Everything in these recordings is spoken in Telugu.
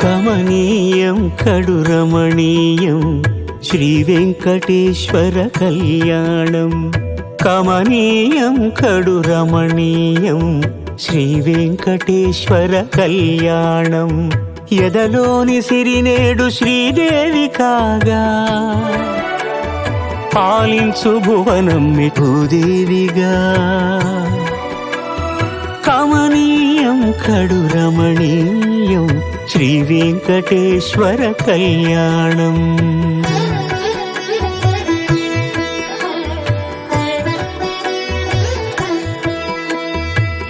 కమనీయం కడు రమణీయం శ్రీ వెంకటేశ్వర కళ్యాణం. కమనీయం కడు రమణీయం శ్రీ వెంకటేశ్వర కళ్యాణం. ఎదలోని సిరినేడు శ్రీదేవి కాగా పాలించు భువనం భూదేవిగా. కమనీయం కడు రమణీయం శ్రీ వెంకటేశ్వర కళ్యాణం.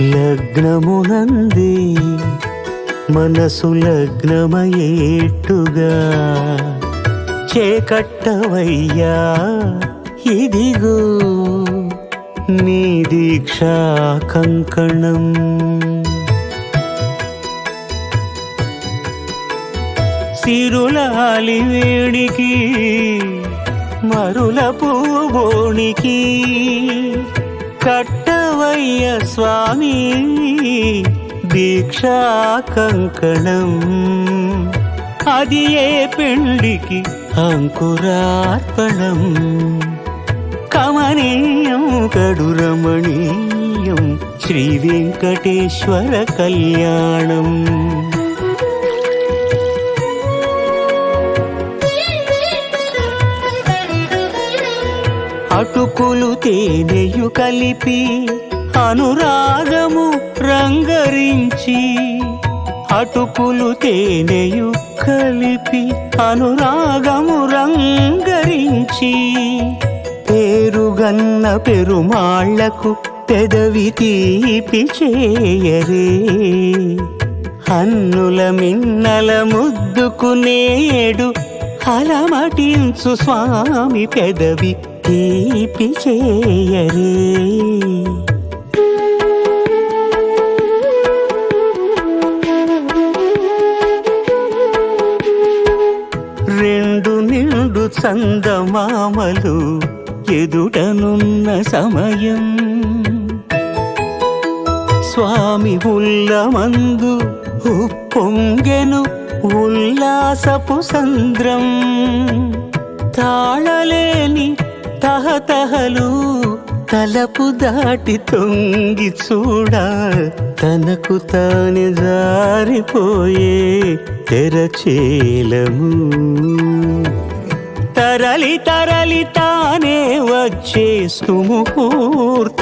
లగ్నమునందే మనసు లగ్నమయేట్టుగా చేకట్టవయ్యా ఇదిగో నీ దీక్షా కంకణం. సిరులాలి వేడికి మరుల పూబోనికి కట్టవయ్య స్వామి దీక్షా కంకణం. అది ఏ పెళ్ళికి అంకురార్పణం. కమనీయం కడు రమణీయం శ్రీ వెంకటేశ్వర కళ్యాణం. అటుకులు తేనెయు కలిపి అనురాగము రంగరించి. అటుకులు తేనెయు కలిపి అనురాగము రంగరించి. పేరుగన్న పెరుమాళ్లకు పెదవి తీపి చేయరే. అన్నుల మిన్నల ముద్దుకు నేడు అలమటించు స్వామి పెదవి తీపి చేయరే. రెండు నిండు చందమామలు ఎదుటనున్న సమయం. స్వామి ఉల్లమందు ఉప్పొంగెను ఉల్లాసపు సంద్రం. తాళలేని తహతహలు తలపు దాటి తొంగి చూడ తనకు తానే జారిపోయే తెరచేలము. తరలి తరలి తానే వచ్చే సుముహూర్త